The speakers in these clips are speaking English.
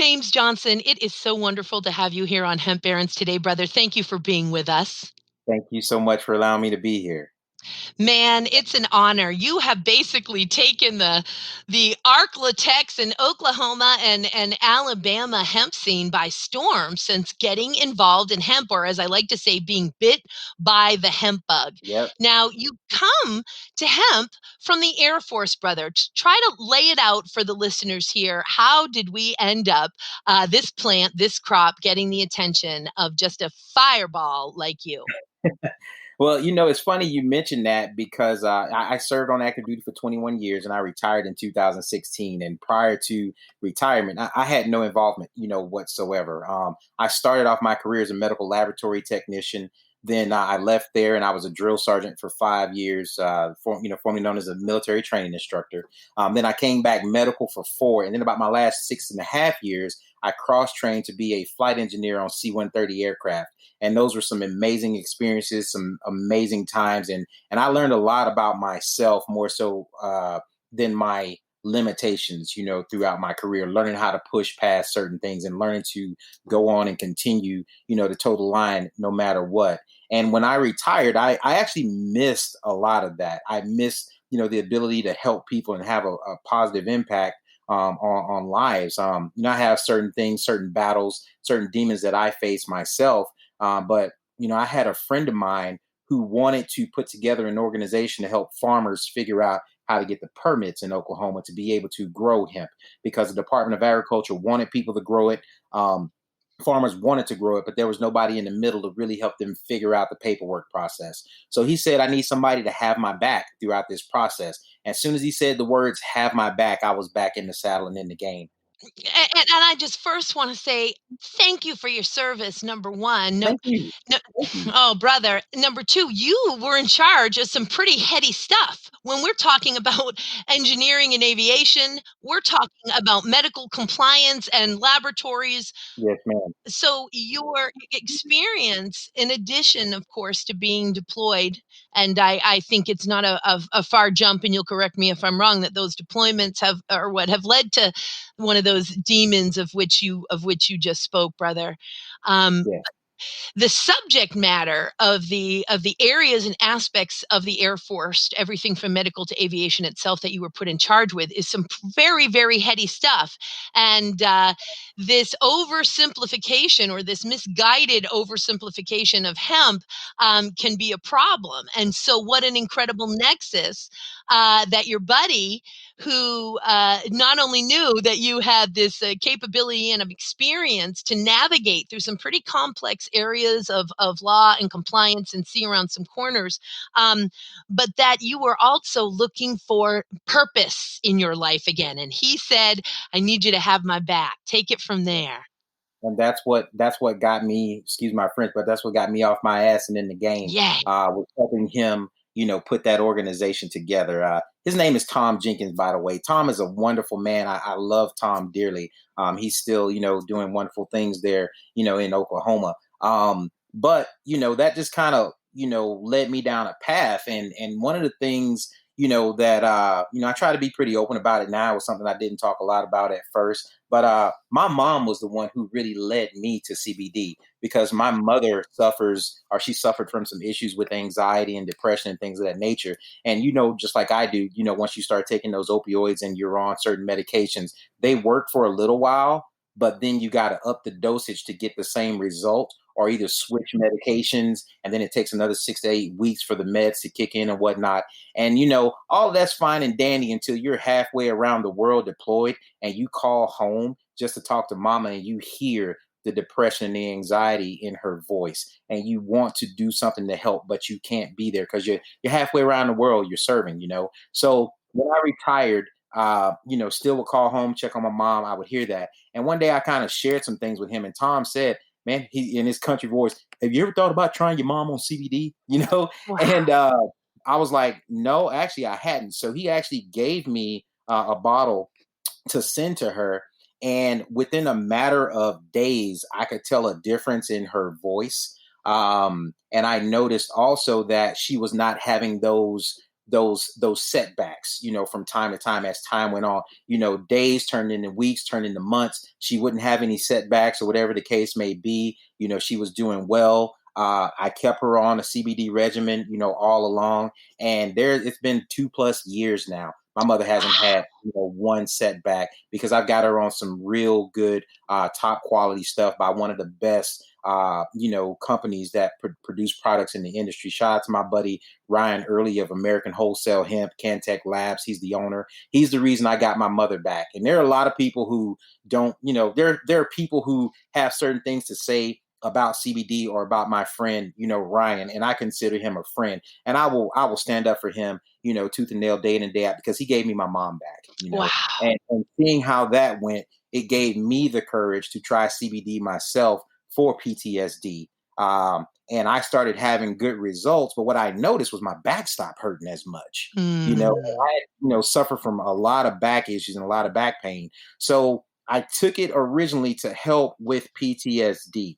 James Johnson, it is so wonderful to have you here on Hemp Barons today, brother. Thank you for being with us. Thank you so much for allowing me to be here. Man, it's an honor. You have basically taken the Ark-La-Tex in Oklahoma and Alabama hemp scene by storm since getting involved in hemp, or as I like to say, being bit by the hemp bug. Yep. Now, you come to hemp from the Air Force, brother. Try to lay it out for the listeners here. How did we end up this plant, this crop, getting the attention of just a fireball like you? Well, it's funny you mentioned that because I served on active duty for 21 years and I retired in 2016. And prior to retirement, I had no involvement, whatsoever. I started off my career as a medical laboratory technician. Then I left there and I was a drill sergeant for 5 years, formerly known as a military training instructor. Then I came back medical for 4. And then about my last 6.5 years, I cross-trained to be a flight engineer on C-130 aircraft. And those were some amazing experiences, some amazing times. And I learned a lot about myself more so than my limitations, throughout my career, learning how to push past certain things and learning to go on and continue, to toe the line no matter what. And when I retired, I actually missed a lot of that. I missed, the ability to help people and have a positive impact on lives. I have certain things, certain battles, certain demons that I face myself. But I had a friend of mine who wanted to put together an organization to help farmers figure out how to get the permits in Oklahoma to be able to grow hemp because the Department of Agriculture wanted people to grow it. Farmers wanted to grow it, but there was nobody in the middle to really help them figure out the paperwork process. So he said, I need somebody to have my back throughout this process. As soon as he said the words, have my back, I was back in the saddle and in the game. And I just first want to say thank you for your service, number one. Thank you. No, Thank you. oh, brother. Number two, you were in charge of some pretty heady stuff. When we're talking about engineering and aviation, we're talking about medical compliance and laboratories. Yes, ma'am. So your experience, in addition, of course, to being deployed, and I think it's not a far jump, and you'll correct me if I'm wrong, that those deployments have led to one of those demons of which you just spoke, brother. Um, Yeah. the subject matter of the areas and aspects of the Air Force, everything from medical to aviation itself that you were put in charge with, is some very, very heady stuff. And this oversimplification or this misguided oversimplification of hemp can be a problem. And so, what an incredible nexus that your buddy, who not only knew that you had this capability and of experience to navigate through some pretty complex areas of law and compliance and see around some corners, but that you were also looking for purpose in your life again. And he said, I need you to have my back. Take it from there. And that's what got me, excuse my French, but that's what got me off my ass and in the game. Yeah. Was helping him, put that organization together. His name is Tom Jenkins, by the way. Tom is a wonderful man. I love Tom dearly. He's still, doing wonderful things there, in Oklahoma. But that just kind of, led me down a path. And one of the things, that I try to be pretty open about it now. It was something I didn't talk a lot about at first. But my mom was the one who really led me to CBD because my mother she suffered from some issues with anxiety and depression and things of that nature. And, just like I do, once you start taking those opioids and you're on certain medications, they work for a little while, but then you got to up the dosage to get the same result or either switch medications. And then it takes another 6 to 8 weeks for the meds to kick in and whatnot. And, all that's fine and dandy until you're halfway around the world deployed and you call home just to talk to mama and you hear the depression and the anxiety in her voice and you want to do something to help, but you can't be there because you're halfway around the world you're serving, So when I retired, still would call home, check on my mom. I would hear that. And one day I kind of shared some things with him and Tom said, man, he in his country voice, have you ever thought about trying your mom on CBD? Wow. And I was like, no, actually I hadn't. So he actually gave me a bottle to send to her. And within a matter of days, I could tell a difference in her voice. And I noticed also that she was not having those setbacks, from time to time as time went on. Days turned into weeks, turned into months. She wouldn't have any setbacks or whatever the case may be. She was doing well. I kept her on a CBD regimen, all along, and it's been 2+ years now. My mother hasn't had one setback because I've got her on some real good, top quality stuff by one of the best, companies that produce products in the industry. Shout out to my buddy Ryan Early of American Wholesale Hemp, Cantech Labs. He's the owner. He's the reason I got my mother back. And there are a lot of people who don't, there are people who have certain things to say about CBD or about my friend, Ryan, and I consider him a friend, and I will stand up for him, tooth and nail, day in and day out, because he gave me my mom back, Wow. and seeing how that went, it gave me the courage to try CBD myself for PTSD. And I started having good results, but what I noticed was my back stopped hurting as much. I suffer from a lot of back issues and a lot of back pain. So I took it originally to help with PTSD.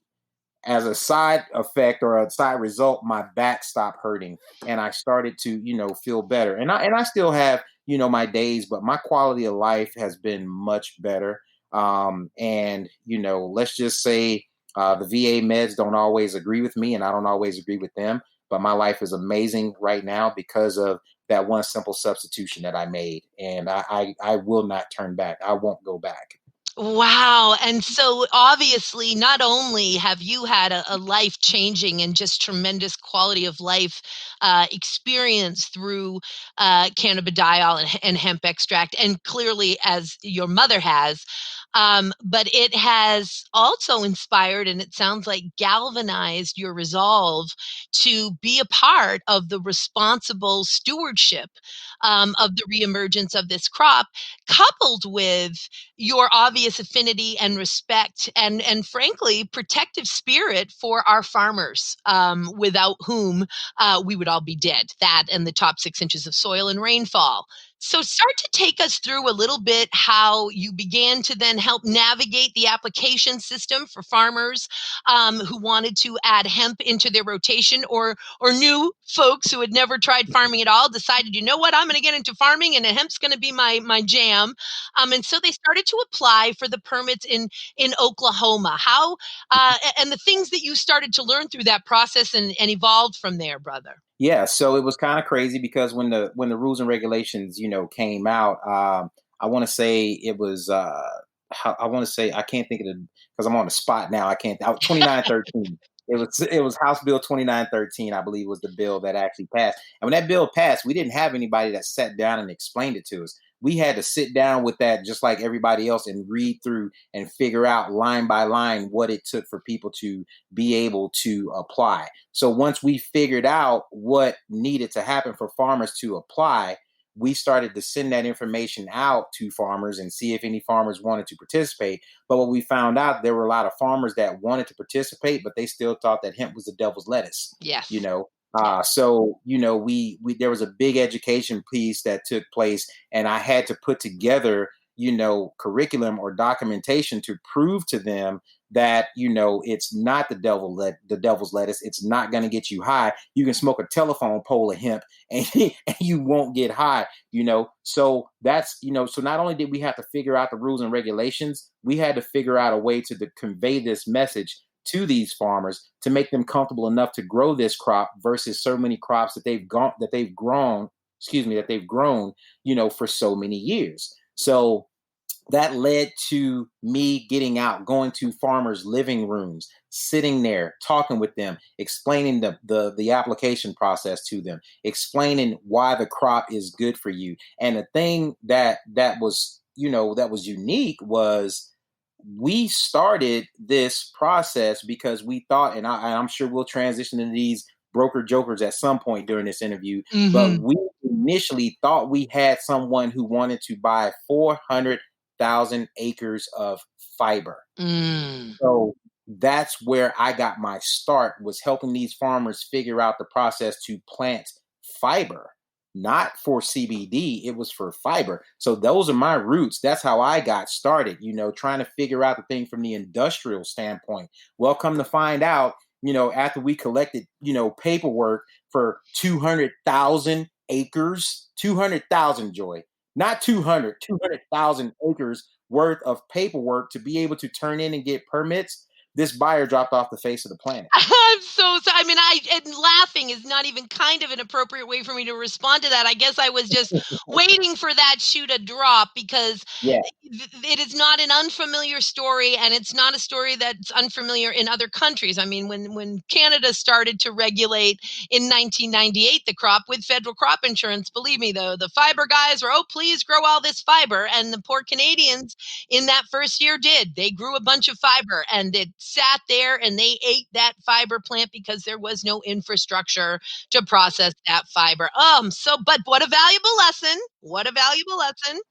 As a side effect or a side result, my back stopped hurting and I started to, feel better. And I still have, my days, but my quality of life has been much better. And, let's just say the VA meds don't always agree with me and I don't always agree with them, but my life is amazing right now because of that one simple substitution that I made. And I will not turn back. I won't go back. Wow. And so obviously, not only have you had a life changing and just tremendous quality of life experience through cannabidiol and hemp extract, and clearly, as your mother has, but it has also inspired, and it sounds like galvanized your resolve to be a part of the responsible stewardship of the reemergence of this crop, coupled with your obvious affinity and respect and frankly protective spirit for our farmers, without whom we would all be dead, that and the top 6 inches of soil and rainfall. So start to take us through a little bit how you began to then help navigate the application system for farmers who wanted to add hemp into their rotation, or new folks who had never tried farming at all decided, you know what, I'm going to get into farming and hemp's going to be my jam. And so they started to apply for the permits in Oklahoma. How and the things that you started to learn through that process and evolved from there, brother. Yeah, so it was kind of crazy because when the rules and regulations, came out, I want to say it was I want to say I can't think of the because I'm on the spot now. I can't. 2913. It was House Bill 2913, I believe, was the bill that actually passed. And when that bill passed, we didn't have anybody that sat down and explained it to us. We had to sit down with that just like everybody else and read through and figure out line by line what it took for people to be able to apply. So once we figured out what needed to happen for farmers to apply, we started to send that information out to farmers and see if any farmers wanted to participate. But what we found out, there were a lot of farmers that wanted to participate, but they still thought that hemp was the devil's lettuce. You Yes. know, so we there was a big education piece that took place, and I had to put together curriculum or documentation to prove to them that it's not the devil's lettuce. It's not going to get you high. You can smoke a telephone pole of hemp and, and you won't get high. So that's so not only did we have to figure out the rules and regulations, we had to figure out a way to convey this message to these farmers to make them comfortable enough to grow this crop versus so many crops that they've grown for so many years. So that led to me getting out, going to farmers' living rooms, sitting there, talking with them, explaining the application process to them, explaining why the crop is good for you. And the thing that was unique was we started this process because we thought, and I'm sure we'll transition into these broker jokers at some point during this interview, but Hmm. we initially thought we had someone who wanted to buy 400,000 acres of fiber. Mm. So that's where I got my start, was helping these farmers figure out the process to plant fiber, not for CBD. It was for fiber. So those are my roots. That's how I got started, trying to figure out the thing from the industrial standpoint. Well, come to find out, after we collected, paperwork for 200,000 acres, 200,000, Joy, not 200, 200,000 acres worth of paperwork to be able to turn in and get permits. This buyer dropped off the face of the planet. I'm so sorry. I mean, and laughing is not even kind of an appropriate way for me to respond to that. I guess I was just waiting for that shoe to drop because Yeah. it is not an unfamiliar story, and it's not a story that's unfamiliar in other countries. I mean, when Canada started to regulate in 1998 the crop with federal crop insurance, believe me, the fiber guys were, oh, please grow all this fiber, and the poor Canadians in that first year did. They grew a bunch of fiber, and it sat there, and they ate that fiber plant because there was no infrastructure to process that fiber. But what a valuable lesson! What a valuable lesson!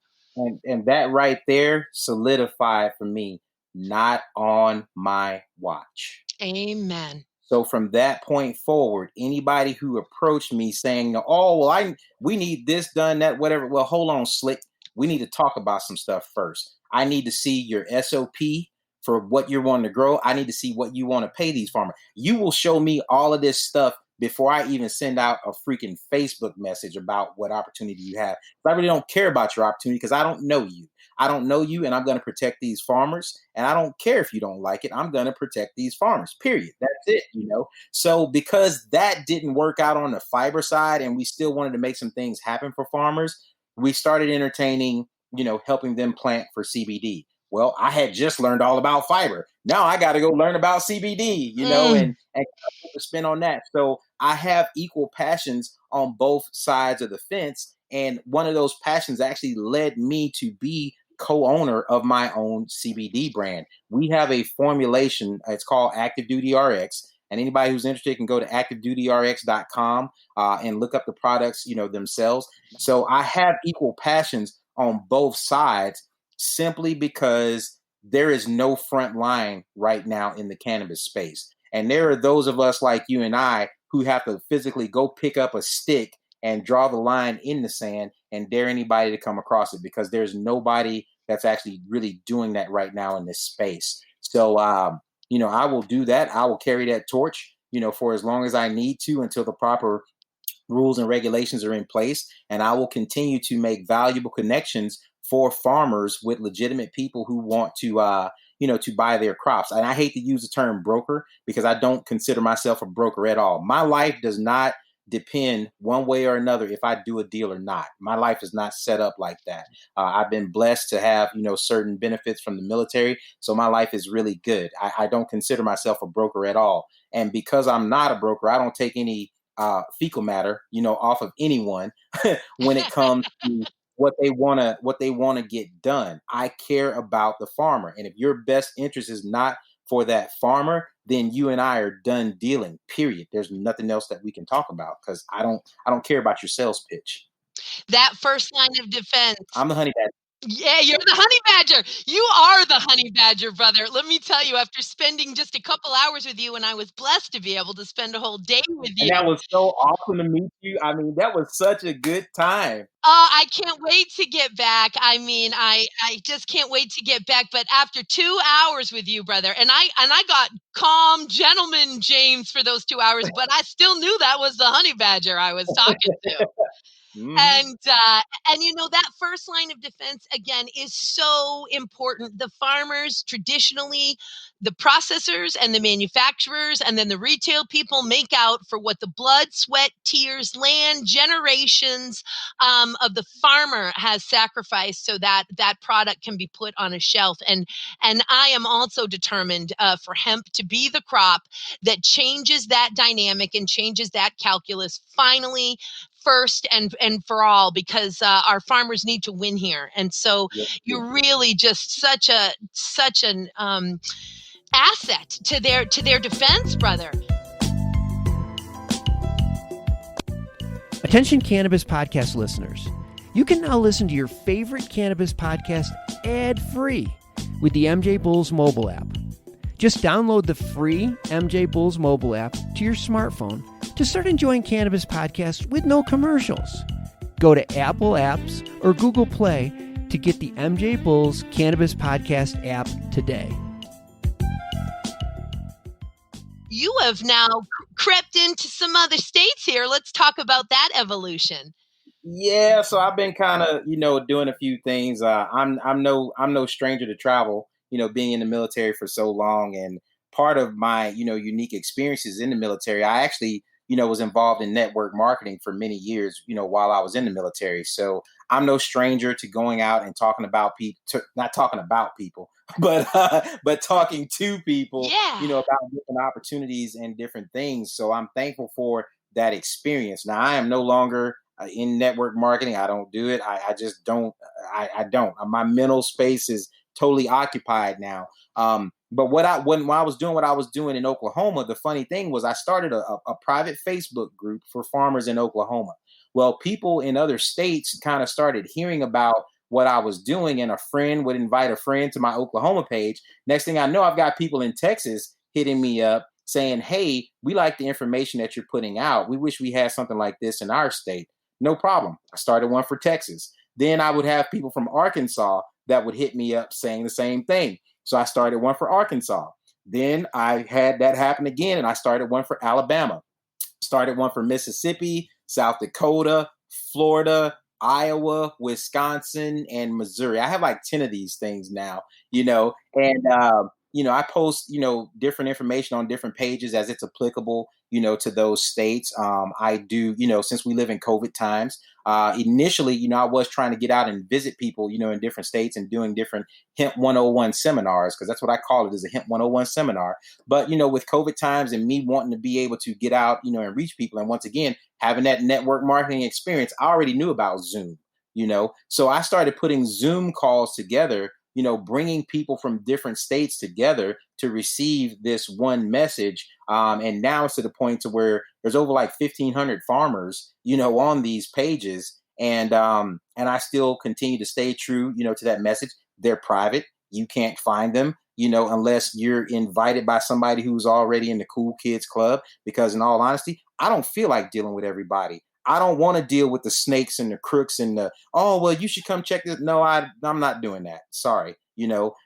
And that right there solidified for me, not on my watch. Amen. So from that point forward, anybody who approached me saying, "Oh, well, we need this done, that, whatever." Well, hold on, slick. We need to talk about some stuff first. I need to see your SOP for what you're wanting to grow. I need to see what you want to pay these farmers. You will show me all of this stuff before I even send out a freaking Facebook message about what opportunity you have. But I really don't care about your opportunity because I don't know you. I don't know you, and I'm going to protect these farmers. And I don't care if you don't like it. I'm going to protect these farmers, period. That's it. So because that didn't work out on the fiber side and we still wanted to make some things happen for farmers, we started entertaining, helping them plant for CBD. Well, I had just learned all about fiber. Now I got to go learn about CBD, and put the spin on that. So I have equal passions on both sides of the fence. And one of those passions actually led me to be co-owner of my own CBD brand. We have a formulation. It's called Active Duty RX. And anybody who's interested can go to activedutyrx.com and look up the products, themselves. So I have equal passions on both sides simply because there is no front line right now in the cannabis space. And there are those of us like you and I who have to physically go pick up a stick and draw the line in the sand and dare anybody to come across it because there's nobody that's actually really doing that right now in this space. So, I will do that. I will carry that torch, for as long as I need to until the proper rules and regulations are in place. And I will continue to make valuable connections for farmers with legitimate people who want to, to buy their crops. And I hate to use the term broker because I don't consider myself a broker at all. My life does not depend one way or another if I do a deal or not. My life is not set up like that. I've been blessed to have, certain benefits from the military. So my life is really good. I don't consider myself a broker at all. And because I'm not a broker, I don't take any fecal matter, off of anyone when it comes to what they want to get done. I care about the farmer. And if your best interest is not for that farmer, then you and I are done dealing, period. There's nothing else that we can talk about because I don't care about your sales pitch. That first line of defense. I'm the honey badger. Yeah, you're the honey badger. You are the honey badger, brother. Let me tell you, after spending just a couple hours with you, and I was blessed to be able to spend a whole day with And you. that was so awesome to meet you. I mean, that was such a good time. I can't wait to get back. I mean, I just can't wait to get back. But after 2 hours with you, brother, and I got calm gentleman James for those 2 hours, but I still knew that was the honey badger I was talking to. Mhm. And that first line of defense again is so important. The farmers traditionally, the processors and the manufacturers and then the retail people make out for what the blood, sweat, tears, land, generations of the farmer has sacrificed so that that product can be put on a shelf. And I am also determined for hemp to be the crop that changes that dynamic and changes that calculus finally, first and for all, because our farmers need to win here. And so Yes, you're really just such an asset to their defense, brother. Attention Cannabis Podcast listeners. You can now listen to your favorite cannabis podcast ad-free with the MJBulls mobile app. Just download the free MJBulls mobile app to your smartphone to start enjoying cannabis podcasts with no commercials. Go to Apple Apps or Google Play to get the MJBulls Cannabis Podcast app today. You have now crept into some other states here. Let's talk about that evolution. Yeah, so I've been kind of, doing a few things. I'm no stranger to travel. Being in the military for so long, and part of my unique experiences in the military, I actually was involved in network marketing for many years. While I was in the military, so I'm no stranger to going out and talking about people, not talking about people, but talking to people, Yeah. about different opportunities and different things. So I'm thankful for that experience. Now I am no longer in network marketing. I don't do it. I just don't. I don't. My mental space is totally occupied now. But when I was doing what I was doing in Oklahoma, the funny thing was I started a private Facebook group for farmers in Oklahoma. Well, people in other states kind of started hearing about what I was doing, and a friend would invite a friend to my Oklahoma page. Next thing I know, I've got people in Texas hitting me up saying, "Hey, we like the information that you're putting out. We wish we had something like this in our state." No problem. I started one for Texas. Then I would have people from Arkansas that would hit me up saying the same thing. So I started one for Arkansas. Then I had that happen again, and I started one for Alabama. Started one for Mississippi, South Dakota, Florida, Iowa, Wisconsin, and Missouri. I have like 10 of these things now, and I post, different information on different pages as it's applicable, to those states. I do, since we live in COVID times, initially, I was trying to get out and visit people, in different states and doing different Hemp 101 seminars, because that's what I call it, is a Hemp 101 seminar. But, with COVID times and me wanting to be able to get out, and reach people, and once again, having that network marketing experience, I already knew about Zoom, so I started putting Zoom calls together, bringing people from different states together to receive this one message. And now it's to the point to where there's over like 1,500 farmers, on these pages. And I still continue to stay true, to that message. They're private. You can't find them, unless you're invited by somebody who's already in the cool kids club. Because in all honesty, I don't feel like dealing with everybody. I don't want to deal with the snakes and the crooks and oh, well, you should come check this. No, I'm not doing that. Sorry.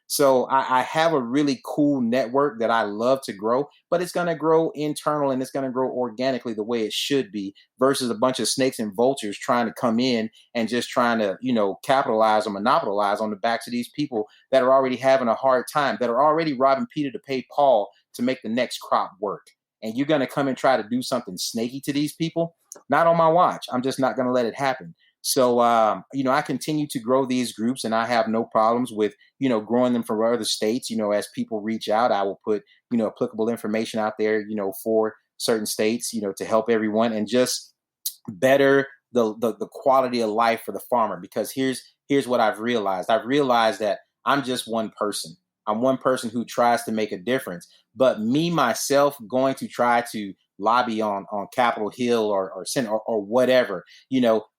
So I have a really cool network that I love to grow, but it's going to grow internal and it's going to grow organically the way it should be, versus a bunch of snakes and vultures trying to come in and just trying to, capitalize or monopolize on the backs of these people that are already having a hard time, that are already robbing Peter to pay Paul to make the next crop work. And you're going to come and try to do something snaky to these people? Not on my watch. I'm just not going to let it happen. So, I continue to grow these groups, and I have no problems with, growing them for other states. As people reach out, I will put, applicable information out there, for certain states, to help everyone and just better the quality of life for the farmer. Because here's what I've realized. I've realized that I'm just one person. I'm one person who tries to make a difference. But me, myself, going to try to lobby on Capitol Hill or Senate or whatever,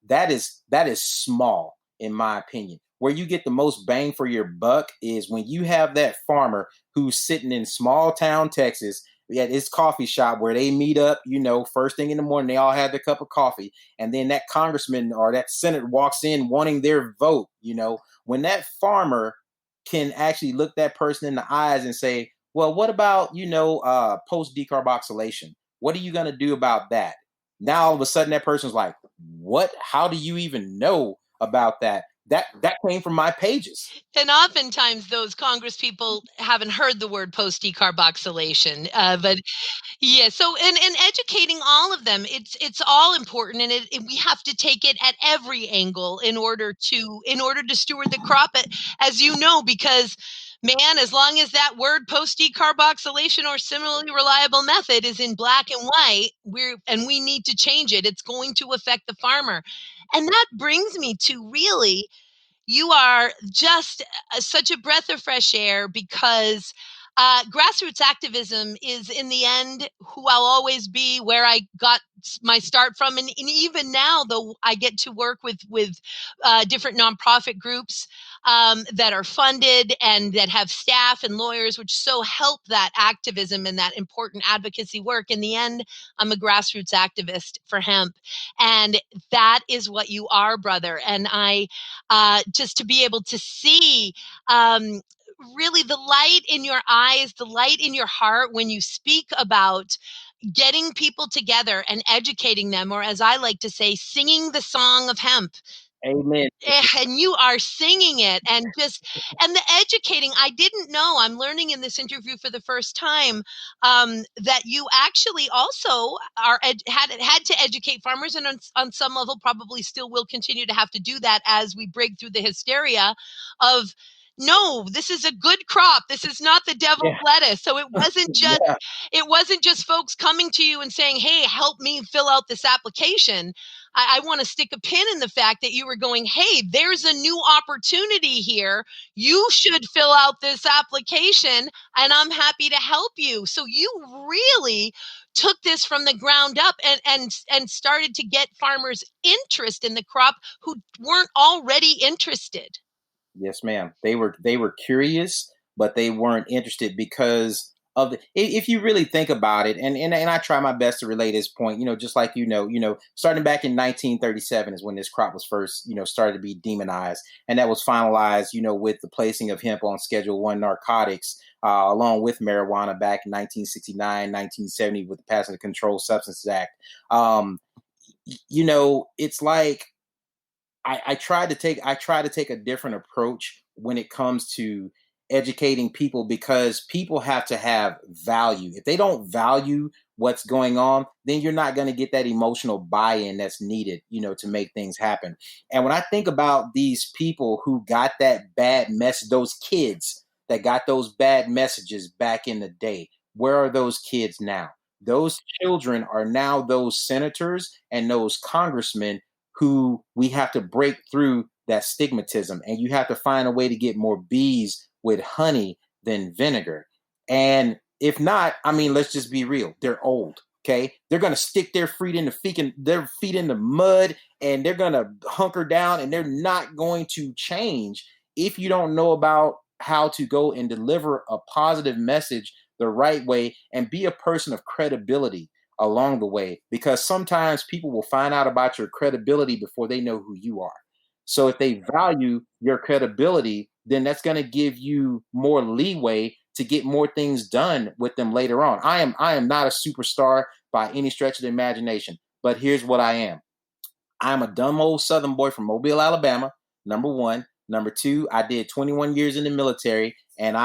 that is small, in my opinion. Where you get the most bang for your buck is when you have that farmer who's sitting in small town Texas at his coffee shop where they meet up, first thing in the morning, they all have their cup of coffee. And then that congressman or that senator walks in wanting their vote. When that farmer can actually look that person in the eyes and say, well, what about, post decarboxylation? What are you going to do about that? Now, all of a sudden, that person's like, what? How do you even know about that? That came from my pages. And oftentimes those Congress people haven't heard the word post decarboxylation, but yeah, so and educating all of them, it's all important, and we have to take it at every angle in order to steward the crop, as you know, because man, as long as that word post decarboxylation or similarly reliable method is in black and white, we need to change it. It's going to affect the farmer, and that brings me to really you are just such a breath of fresh air because grassroots activism is, in the end, who I'll always be, where I got my start from, and even now, though I get to work with different nonprofit groups that are funded and that have staff and lawyers, which so help that activism and that important advocacy work. In the end, I'm a grassroots activist for hemp, and that is what you are, brother. And I just to be able to see really the light in your eyes, the light in your heart when you speak about getting people together and educating them, or as I like to say, singing the song of hemp. Amen. And you are singing it, and the educating. I didn't know, I'm learning in this interview for the first time, that you actually also had to educate farmers, and on some level probably still will continue to have to do that as we break through the hysteria of, no, this is a good crop, this is not the devil's Yeah. lettuce. So it wasn't just Yeah. folks coming to you and saying, hey, help me fill out this application. I want to stick a pin in the fact that you were going, hey, there's a new opportunity here. You should fill out this application, and I'm happy to help you. So you really took this from the ground up, and started to get farmers interest in the crop who weren't already interested. Yes, ma'am. They were curious, but they weren't interested because of the. If you really think about it, and I try my best to relay this point, just like starting back in 1937 is when this crop was first, started to be demonized, and that was finalized, with the placing of hemp on Schedule One narcotics, along with marijuana back in 1969, 1970, with the passing of the Controlled Substances Act. It's like I try to take a different approach when it comes to educating people, because people have to have value. If they don't value what's going on, then you're not going to get that emotional buy-in that's needed, to make things happen. And when I think about these people who got that bad message, those kids that got those bad messages back in the day, where are those kids now? Those children are now those senators and those congressmen who we have to break through that stigmatism, and you have to find a way to get more bees with honey than vinegar. And if not, I mean, let's just be real. They're old. Okay. They're going to stick their feet in the mud, and they're going to hunker down, and they're not going to change if you don't know about how to go and deliver a positive message the right way and be a person of credibility along the way, because sometimes people will find out about your credibility before they know who you are. So if they value your credibility, then that's going to give you more leeway to get more things done with them later on. I am not a superstar by any stretch of the imagination, but here's what I am. I'm a dumb old Southern boy from Mobile, Alabama. Number one. Number two, I did 21 years in the military, and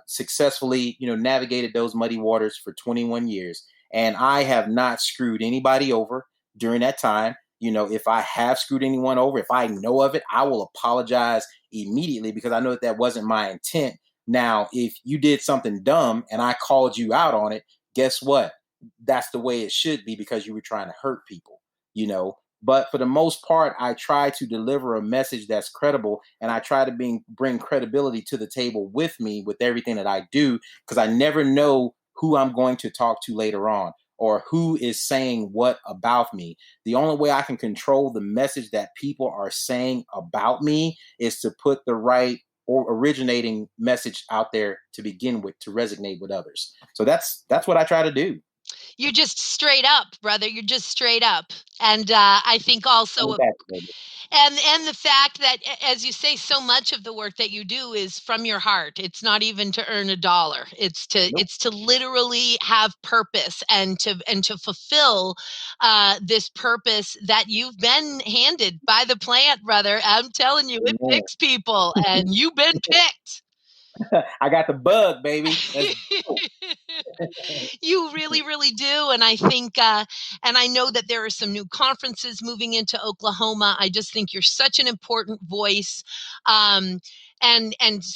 successfully, navigated those muddy waters for 21 years. And I have not screwed anybody over during that time. If I have screwed anyone over, if I know of it, I will apologize immediately, because I know that wasn't my intent. Now, if you did something dumb and I called you out on it, guess what? That's the way it should be, because you were trying to hurt people, But for the most part, I try to deliver a message that's credible, and I try to bring credibility to the table with me with everything that I do, because I never know who I'm going to talk to later on, or who is saying what about me. The only way I can control the message that people are saying about me is to put the right or originating message out there to begin with, to resonate with others. So that's what I try to do. You're just straight up, brother. You're just straight up. And I think also, and the fact that, as you say, so much of the work that you do is from your heart. It's not even to earn a dollar. Nope. It's to literally have purpose, and to fulfill this purpose that you've been handed by the plant, brother. I'm telling you, it Amen. picks people, and you've been picked. I got the bug, baby. Let's go. You really, really do. And I think, and I know that there are some new conferences moving into Oklahoma. I just think you're such an important voice. And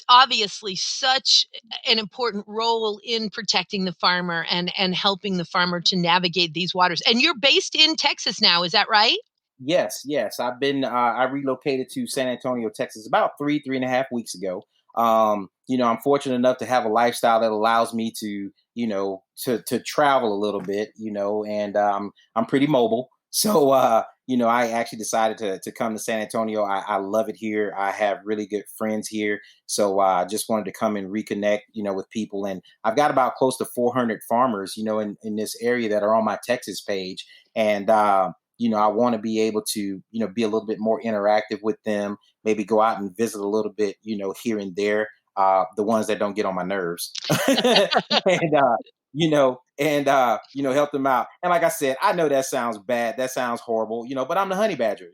obviously such an important role in protecting the farmer, and helping the farmer to navigate these waters. And you're based in Texas now, is that right? Yes. I relocated to San Antonio, Texas about 3.5 weeks ago. I'm fortunate enough to have a lifestyle that allows me to, to travel a little bit, and I'm pretty mobile. So, I actually decided to come to San Antonio. I love it here. I have really good friends here. So I just wanted to come and reconnect, with people. And I've got about close to 400 farmers, in this area that are on my Texas page. And, I want to be able to, be a little bit more interactive with them, maybe go out and visit a little bit, here and there. the ones that don't get on my nerves, and help them out. And like I said, I know that sounds bad, that sounds horrible, but I'm the honey badger.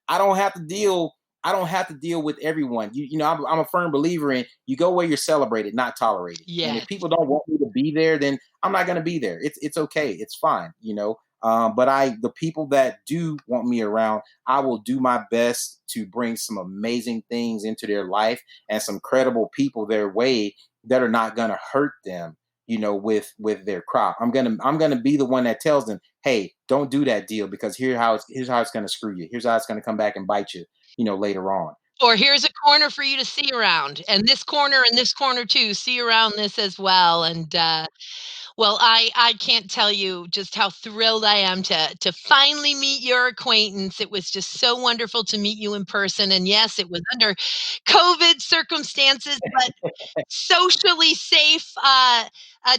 I don't have to deal. I don't have to deal with everyone. I'm a firm believer in you go where you're celebrated, not tolerated. And Yes. if people don't want me to be there, then I'm not going to be there. It's okay. It's fine. But the people that do want me around, I will do my best to bring some amazing things into their life and some credible people their way that are not going to hurt them, with their crop. I'm gonna be the one that tells them, hey, don't do that deal, because here's how it's gonna screw you. Here's how it's gonna come back and bite you, later on. Or here's a corner for you to see around, and this corner too, see around this as well. And well, I can't tell you just how thrilled I am to finally meet your acquaintance. It was just so wonderful to meet you in person. And yes, it was under COVID circumstances, but socially safe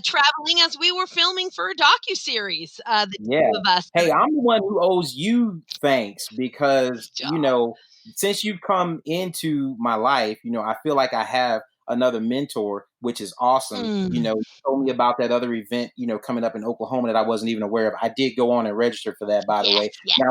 traveling as we were filming for a docuseries, the Yeah. two of us. Hey, I'm the one who owes you thanks because, Job. since you've come into my life, I feel like I have another mentor, which is awesome. You told me about that other event, coming up in Oklahoma that I wasn't even aware of. I did go on and register for that, by the way. Yes. Now,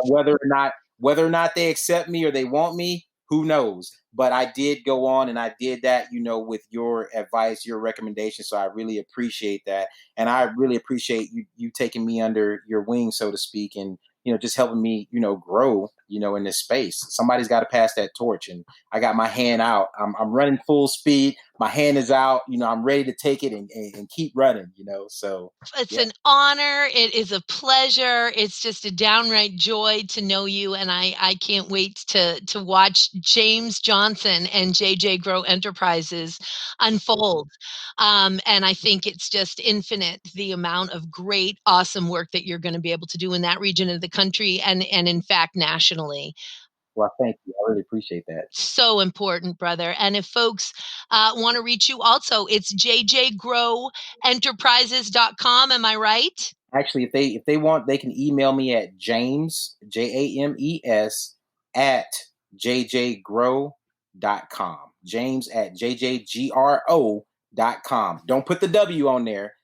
whether or not they accept me or they want me, who knows? But I did go on and I did that, with your advice, your recommendation. So I really appreciate that. And I really appreciate you taking me under your wing, so to speak, and, just helping me, grow, in this space. Somebody's got to pass that torch. And I got my hand out. I'm running full speed. My hand is out. I'm ready to take it and keep running, So It's an honor. It is a pleasure. It's just a downright joy to know you. And I can't wait to watch James Johnson and JJ Grow Enterprises unfold. And I think it's just infinite, the amount of great, awesome work that you're going to be able to do in that region of the country and in fact, nationally. Well, thank you. I really appreciate that. So important, brother. And if folks want to reach you also, it's jjgrowenterprises.com. Am I right? Actually, if they want, they can email me at James, James, at jjgrow.com. James at jjgro.com. Don't put the W on there.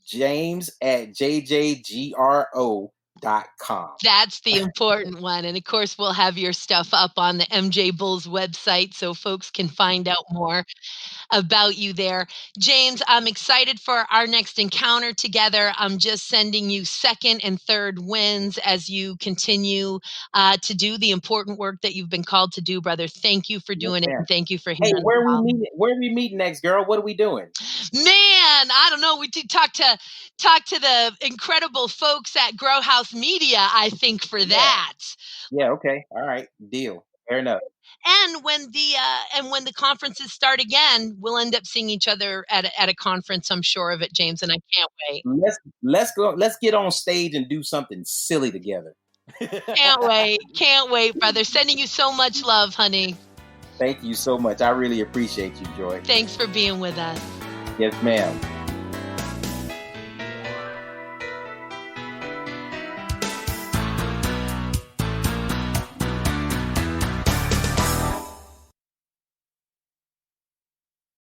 James at jjgro.com. That's the important one. And of course, we'll have your stuff up on the MJ Bulls website so folks can find out more about you there. James, I'm excited for our next encounter together. I'm just sending you second and third wins as you continue to do the important work that you've been called to do, brother. Thank you for doing it. And thank you for Hey, where we meet next, girl? What are we doing? Man, I don't know. We did talk to the incredible folks at Grow House Media, I think, for that. Yeah, okay. All right. Deal. Fair enough. And when the conferences start again, we'll end up seeing each other at a conference. I'm sure of it, James, and I can't wait. Let's go. Let's get on stage and do something silly together. Can't wait, brother. Sending you so much love, honey. Thank you so much. I really appreciate you, Joy. Thanks for being with us. Yes, ma'am.